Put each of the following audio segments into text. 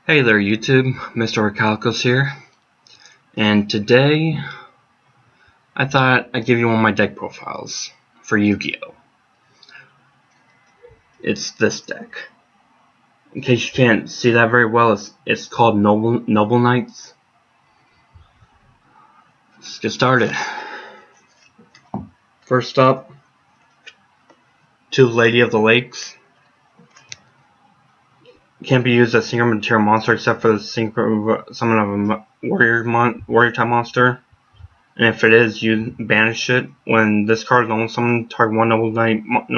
Hey there YouTube, Mr. Orcalicos here, and today I thought I'd give you one of my deck profiles for Yu-Gi-Oh! It's this deck. In case you can't see that very well, it's called Noble Knights. Let's get started. First up, 2 Lady of the Lakes. Can't be used as single material monster except for the synchro summon of a warrior type monster. And if it is, you banish it. When this card is normal summon, target one noble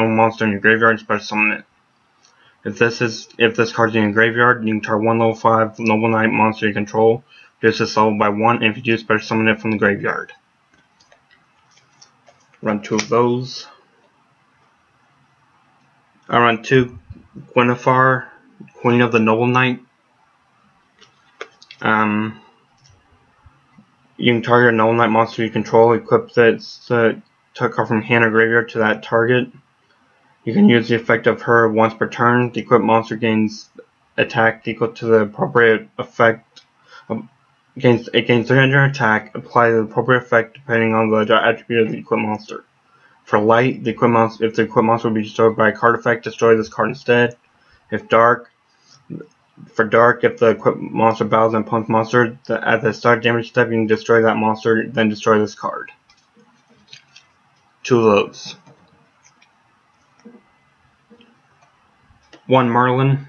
monster in your graveyard and special summon it. If this card is in your graveyard, you can target one level 5 noble knight monster you control, reduce this level by 1, and if you do, special summon it from the graveyard. Run 2 of those. I run 2 Gwynethar, Queen of the Noble Knight. You can target a Noble Knight monster you control, equip its card from hand or graveyard to that target. You can use the effect of her once per turn. The equipped monster gains attack equal to the appropriate effect. It gains 300 attack. Apply the appropriate effect depending on the attribute of the equipped monster. For light, if the equipped monster will be destroyed by a card effect, destroy this card instead. If dark, if the equipped monster battles an opponent's monster, at the start damage step, you can destroy that monster, then destroy this card. 2 of those. 1 Merlin.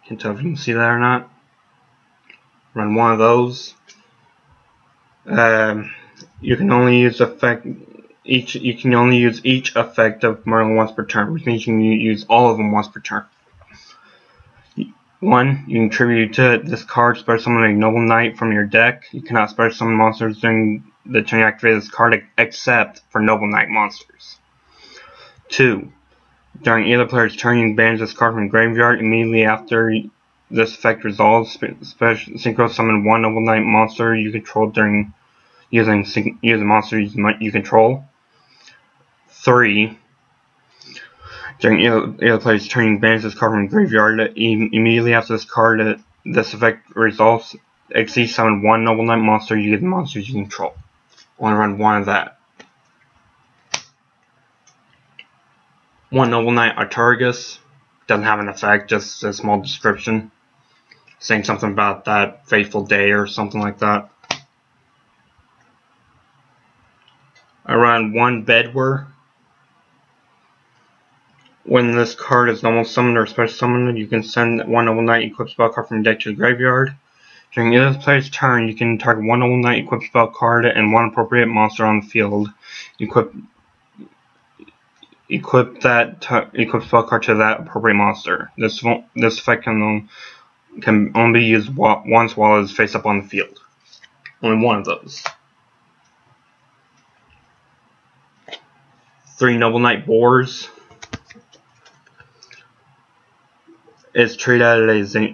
Can't tell if you can see that or not. Run 1 of those. You can only use each effect of Merlin once per turn, which means you can use all of them once per turn. 1. You can tribute to this card, special summon a Noble Knight from your deck. You cannot special summon monsters during the turn you activate this card except for Noble Knight monsters. 2. During either player's turn, you can banish this card from the graveyard. Immediately after this effect resolves, synchro summon 1 Noble Knight monster you control during using monsters you control. 3. During either player's turn, you can banish this card from the graveyard. Immediately after this effect resolves, exceed summon 1 Noble Knight monster you get the monsters you control. Only run 1 of that. 1 Noble Knight Artorigus. Doesn't have an effect, just a small description. Saying something about that fateful day or something like that. I run 1 Bedwar. When this card is normal summoned or special summoned, you can send 1 Noble Knight equipped spell card from your deck to the graveyard. During either player's turn, you can target 1 Noble Knight equipped spell card and 1 appropriate monster on the field. Equip spell card to that appropriate monster. This effect can only be used once while it is face up on the field. Only 1 of those. 3 Noble Knight Boars. Is treated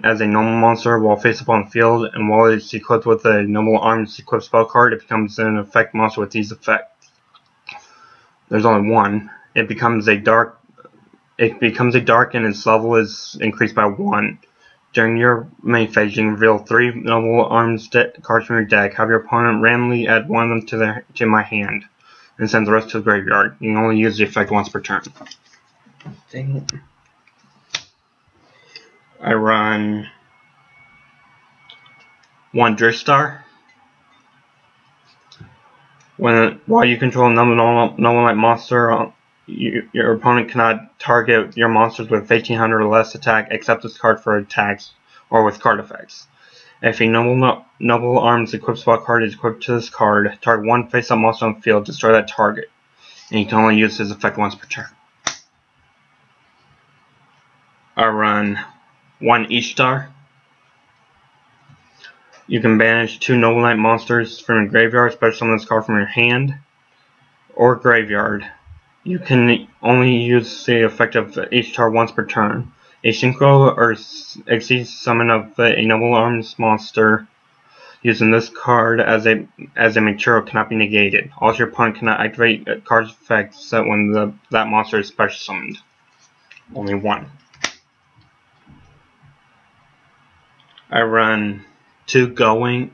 as a normal monster while face up on the field, and while it's equipped with a Noble Arms equipped spell card, it becomes an effect monster with these effects. There's only 1. It becomes a dark and its level is increased by 1. During your main phase, you can reveal 3 Noble Arms cards from your deck. Have your opponent randomly add 1 of them to my hand, and send the rest to the graveyard. You can only use the effect once per turn. Dang it. I run 1 Driftstar. While you control a Noble Knight monster, your opponent cannot target your monsters with 1800 or less attack except this card for attacks or with card effects. If a Noble Arms equipped spell card is equipped to this card, target 1 face-up monster on the field, destroy that target, and you can only use his effect once per turn. I run 1 Ishtar. You can banish 2 Noble Knight monsters from your graveyard, special summon this card from your hand or graveyard. You can only use the effect of Ishtar once per turn. A synchro or exceed summon of a Noble Arms monster using this card as a material cannot be negated. Also, your opponent cannot activate a card's effect set when that monster is special summoned. Only 1. I run 2 going.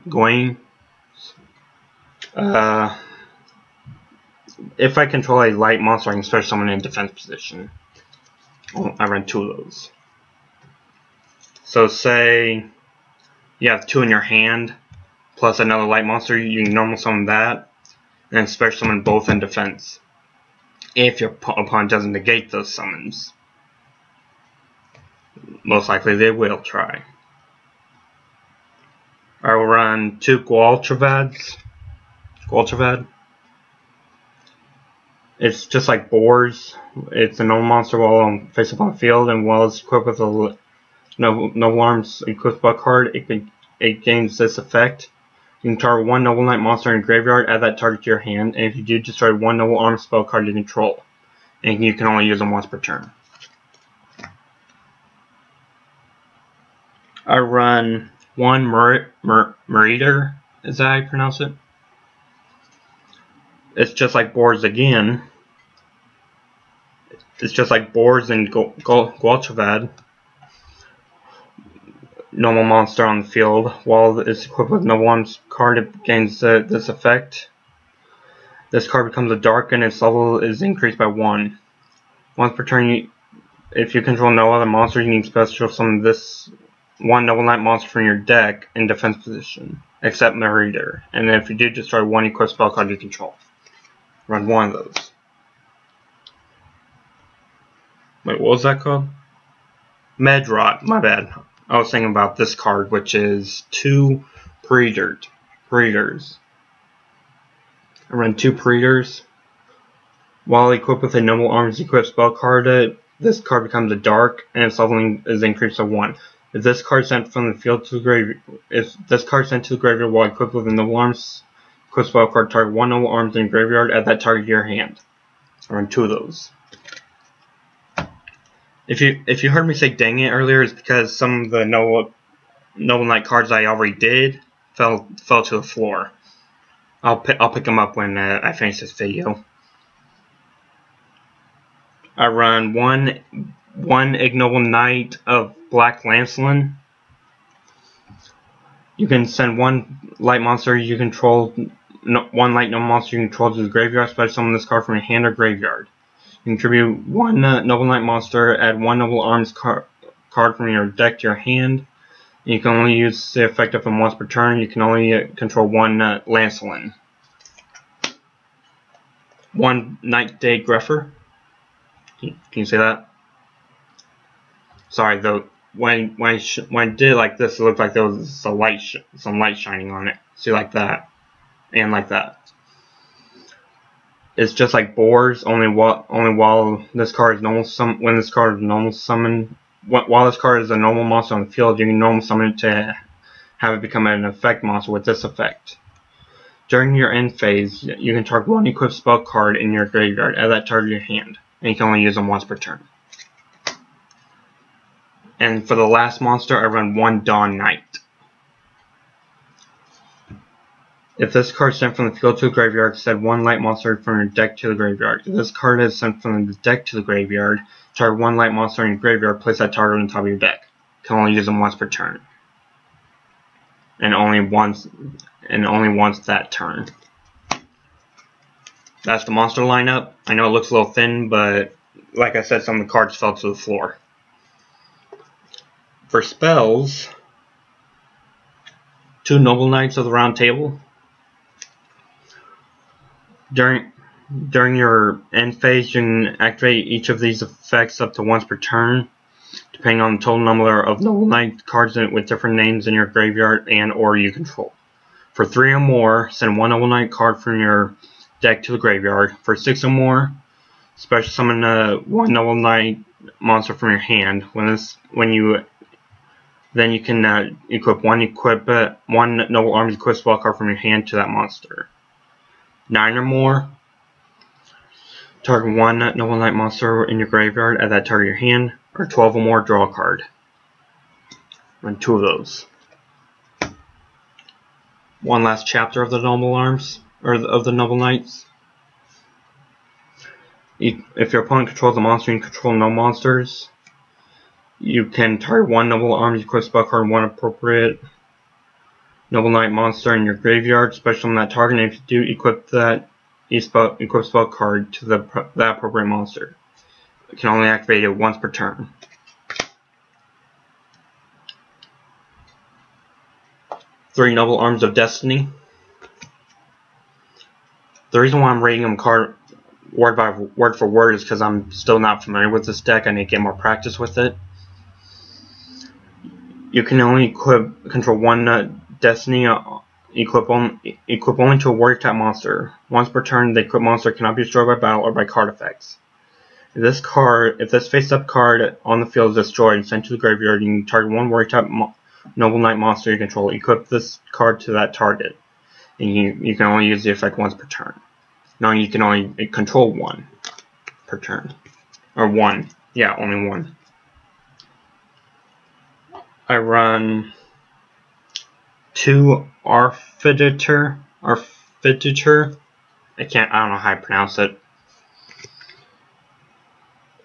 If I control a light monster, I can special summon in defense position. I run 2 of those. So say you have 2 in your hand, plus another light monster, you can normal summon that, and then special summon both in defense. If your opponent doesn't negate those summons. Most likely they will try. I will run 2 Gwalchavad. It's just like Boars. It's a normal monster while face up on the field, and while it's equipped with a Noble Arms equipped spell card, it gains this effect. You can target 1 Noble Knight monster in your graveyard, add that target to your hand, and if you do, destroy 1 Noble Arms spell card you control. And you can only use them once per turn. I run 1 Marauder, is that how you pronounce it? It's just like Boars again. It's just like Boars and Gwalchavad. Normal monster on the field. While it's equipped with Noble Arms card, it gains this effect. This card becomes a dark and its level is increased by 1. Once per turn, if you control no other monster, you can special summon this 1 Noble Knight monster from your deck in defense position, except Marauder. And then if you do, destroy 1 equipped spell card you control. Run 1 of those. Wait, what was that called? Medrot, my bad. I was thinking about this card, which is 2 Praetors. I run 2 Praetors. While equipped with a Noble Arms equipped spell card, this card becomes a dark, and its leveling is increased to 1. If this card sent from the field to the graveyard, while equipped with a Noble Arms equipped spell card, target 1 Noble Arms in your graveyard, add that target to your hand. I run 2 of those. If you heard me say dang it earlier, it's because some of the Noble Knight cards I already did fell to the floor. I'll pick them up when I finish this video. I run one Ignoble Knight of Black Lancelin. You can send 1 light monster you control, 1 light noble monster you control to the graveyard. Special summon this card from your hand or graveyard. You contribute 1 Noble Knight monster, add 1 Noble Arms card from your deck to your hand. You can only use the effect of them once per turn. You can only control 1 Lancelin. 1 Nightday Grepher. Can you say that? Sorry, though. When I did it like this, it looked like there was some light shining on it. See, like that, and like that. It's just like Boars, only while this card is normal when this card is normal summon. While this card is a normal monster on the field, you can normal summon it to have it become an effect monster with this effect. During your end phase, you can target 1 equipped spell card in your graveyard, add that target to your hand, and you can only use them once per turn. And for the last monster, I run 1 Dawn Knight. If this card is sent from the field to the graveyard, send 1 light monster from your deck to the graveyard. If this card is sent from the deck to the graveyard, target 1 light monster in your graveyard, place that target on top of your deck. You can only use them once per turn. And only once that turn. That's the monster lineup. I know it looks a little thin, but like I said, some of the cards fell to the floor. For spells, 2 Noble Knights of the Round Table. During your end phase, you can activate each of these effects up to once per turn, depending on the total number of Noble Knight cards with different names in your graveyard and or you control. For 3 or more, send 1 Noble Knight card from your deck to the graveyard. For 6 or more, special summon 1 Noble Knight monster from your hand. Then you can equip 1 Noble Arms equipped spell card from your hand to that monster. 9 or more, target 1 Noble Knight monster in your graveyard, add that target your hand, or 12 or more, draw a card. Run 2 of those. One last chapter of the Noble Arms, or of the Noble Knights. If your opponent controls a monster, you control no monsters. You can target one Noble Arms, equip spell card, one appropriate Noble Knight monster in your graveyard, special on that target, and if you do, equip that equip spell card to that appropriate monster. You can only activate it once per turn. Three Noble Arms of Destiny. The reason why I'm rating them word for word is because I'm still not familiar with this deck. I need to get more practice with it. You can only control one Destiny. Equip only to a warrior type monster. Once per turn, the equipped monster cannot be destroyed by battle or by card effects. If this face-up card on the field is destroyed and sent to the graveyard, you can target one warrior type Noble Knight monster you control. Equip this card to that target, and you can only use the effect once per turn. No, you can only control one per turn, or one. Yeah, only one. I run two Artificer. I don't know how I pronounce it.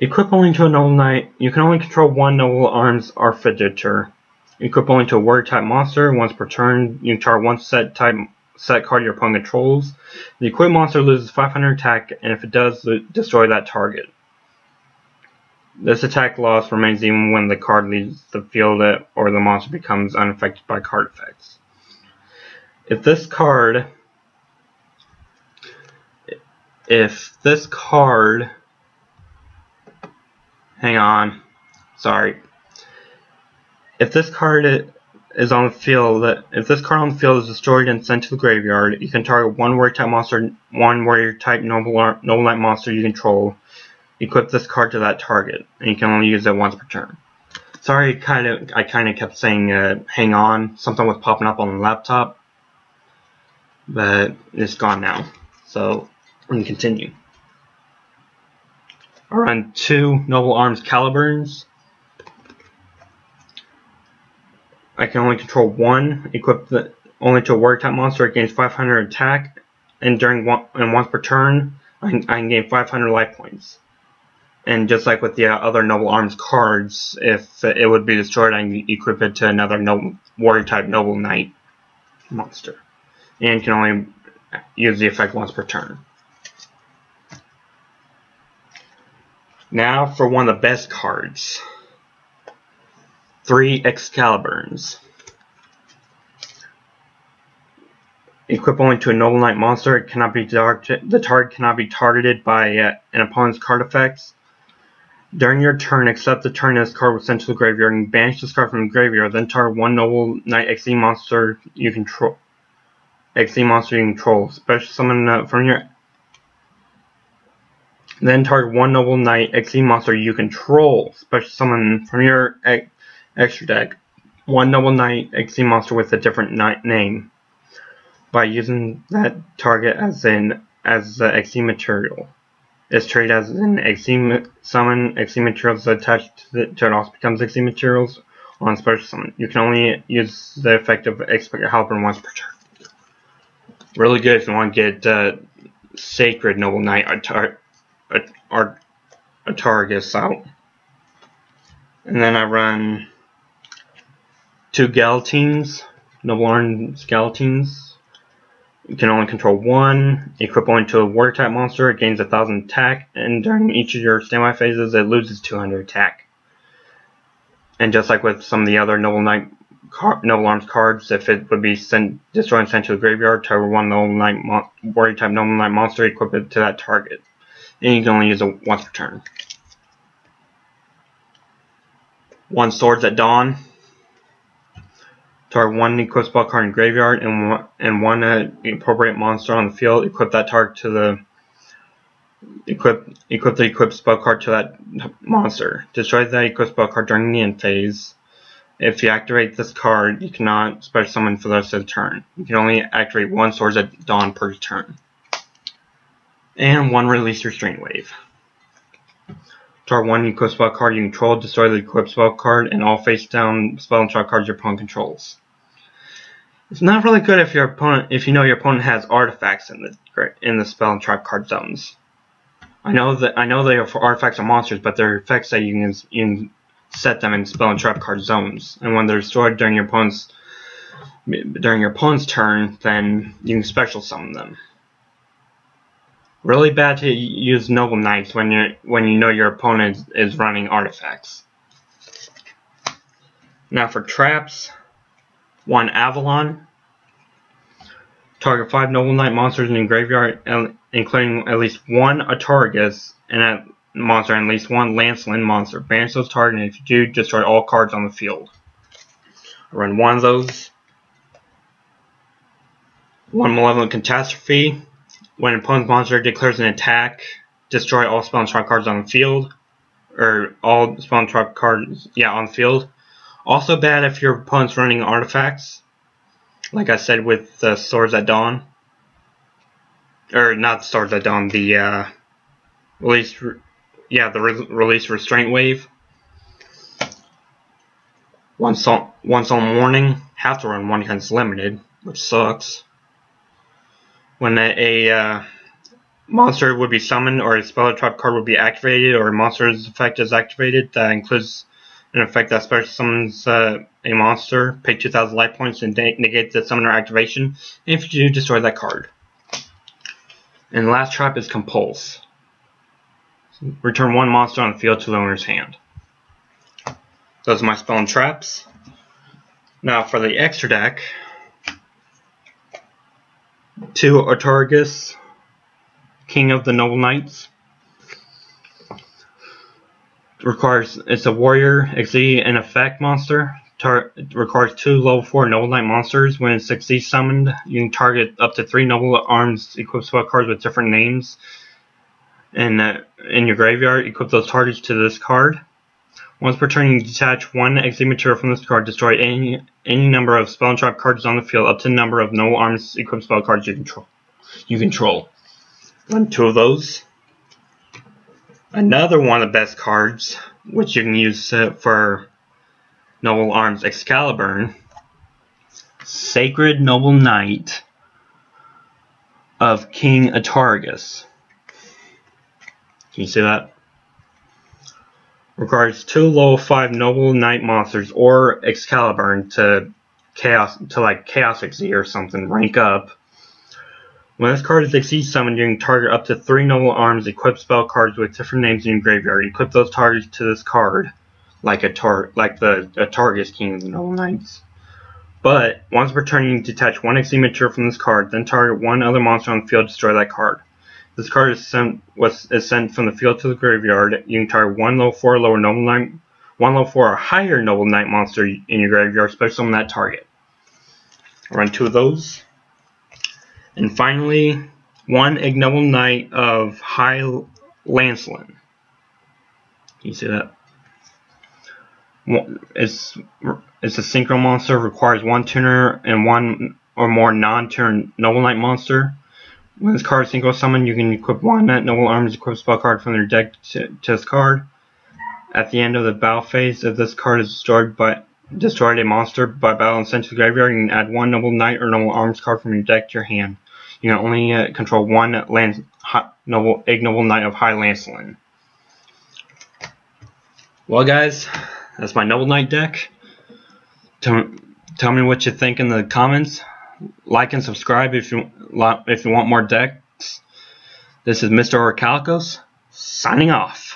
Equip only to a Noble Knight. You can only control one Noble Arms Artificer. Equip only to a warrior type monster once per turn. You can target one set card your opponent controls. The equipped monster loses 500 attack, and if it does, destroy that target. This attack loss remains even when the card leaves the field or the monster becomes unaffected by card effects. If this card, hang on, sorry. If this card is on the field, if this card on the field is destroyed and sent to the graveyard, you can target one warrior type monster, one warrior type Noble Knight monster you control. Equip this card to that target, and you can only use it once per turn. Sorry, I kind of kept saying hang on. Something was popping up on the laptop, but it's gone now. So I'm gonna continue. I run two Noble Arms Caliburns. I can only control one. Equip only to a warrior type monster. It gains 500 attack, and once per turn, I can gain 500 life points. And just like with the other Noble Arms cards, if it would be destroyed, I can equip it to another warrior type Noble Knight monster, and can only use the effect once per turn. Now for one of the best cards. 3 Excaliburns. Equip only to a Noble Knight monster. It cannot be the target cannot be targeted by an opponent's card effects. During your turn, except the turn this card was sent to the graveyard, and banish this card from the graveyard. Then target one Noble Knight XE monster you control. Special summon from your. Then target one Noble Knight XE monster you control. Special summon from your extra deck one Noble Knight XE monster with a different name by using that target as the XE material. It's treated as an XE summon. XE materials attached to it also becomes XE materials on special summon. You can only use the effect of Excalibur once per turn. Really good if you want to get Sacred Noble Knight Artagus out. And then I run two Galatines, Noble Arms Galatines. You can only control one. Equip only to a warrior type monster. It gains 1,000 attack, and during each of your standby phases, it loses 200 attack. And just like with some of the other Noble Arms cards, if it would be destroyed and sent to the graveyard, target one warrior type Noble Knight monster, equip it to that target, and you can only use it once per turn. One Swords at Dawn. Target one equip spell card in graveyard and one appropriate monster on the field. Equip that target to the equip the equipped spell card to that monster. Destroy that equipped spell card during the end phase. If you activate this card, you cannot special summon for the rest of the turn. You can only activate one Swords at Dawn per turn. And one Release Restraint Wave. Target one equipped spell card you control. Destroy the equipped spell card and all face down spell and trap cards your opponent controls. It's not really good if you know your opponent has artifacts in the spell and trap card zones. I know they are for artifacts or monsters, but they're effects that you can set them in spell and trap card zones, and when they're destroyed during your opponent's turn, then you can special summon them. Really bad to use Noble Knights when you know your opponent is running artifacts. Now for traps, 1 Avalon. Target 5 Noble Knight monsters in your graveyard, including at least 1 Atargus and at monster and at least 1 Lancelin monster. Banish those targets, and if you do, destroy all cards on the field. I run 1 of those. 1 Malevolent Catastrophe. When an opponent's monster declares an attack, destroy all spell and trap cards on the field. Or all spell and trap cards, on the field. Also bad if your opponent's running artifacts. Like I said with the Swords at Dawn. Or not Swords at Dawn, the Release Restraint Wave. 1 Solemn Warning. Have to run 1 because it's limited, which sucks. When a monster would be summoned, or a spell or trap card would be activated, or a monster's effect is activated, that includes an effect that special summons a monster, pay 2,000 life points and negate the summoner activation, and if you do, destroy that card. And the last trap is Compulse. Return 1 monster on the field to the owner's hand. Those are my spell and traps. Now for the extra deck, 2 Atargus, King of the Noble Knights. It's a warrior, XZ, and effect monster. Requires 2 level 4 Noble Knight monsters. When it's XZ summoned, you can target up to 3 Noble Arms equipped spell cards with different names. And in your graveyard, equip those targets to this card. Once per turn, you detach 1 XZ material from this card. Destroy any number of spell and trap cards on the field up to the number of Noble Arms equipped spell cards you control. Run 2 of those. Another one of the best cards, which you can use for Noble Arms, Excalibur, Sacred Noble Knight of King Atargus. Can you see that? Requires 2 level 5 Noble Knight monsters or Excalibur to Chaos XZ or something, rank up. When this card is XZ summoned, you can target up to 3 Noble Arms equipped spell cards with different names in your graveyard. Equip those targets to this card, like the Atargus King of the Noble Knights. But once per turn, you can detach 1 XZ material from this card, then target 1 other monster on the field to destroy that card. This card is sent from the field to the graveyard. You can target 1 level 4 lower Noble Knight, 1 level 4 or higher Noble Knight monster in your graveyard, special summon that target. I'll run 2 of those. And finally, 1 Ignoble Knight of High Lancelin. Can you see that? It's a synchro monster, requires 1 tuner and 1 or more non-turn Noble Knight monster. When this card is synchro summoned, you can equip 1 Noble Arms equipped spell card from your deck to this card. At the end of the battle phase, if this card is destroyed a monster by battle and sent to the graveyard, you can add 1 Noble Knight or Noble Arms card from your deck to your hand. You can only control 1 Ignoble Knight of High Lancelin. Well guys, that's my Noble Knight deck. Tell me what you think in the comments. Like and subscribe if you want more decks. This is Mr. Orichalcos, signing off.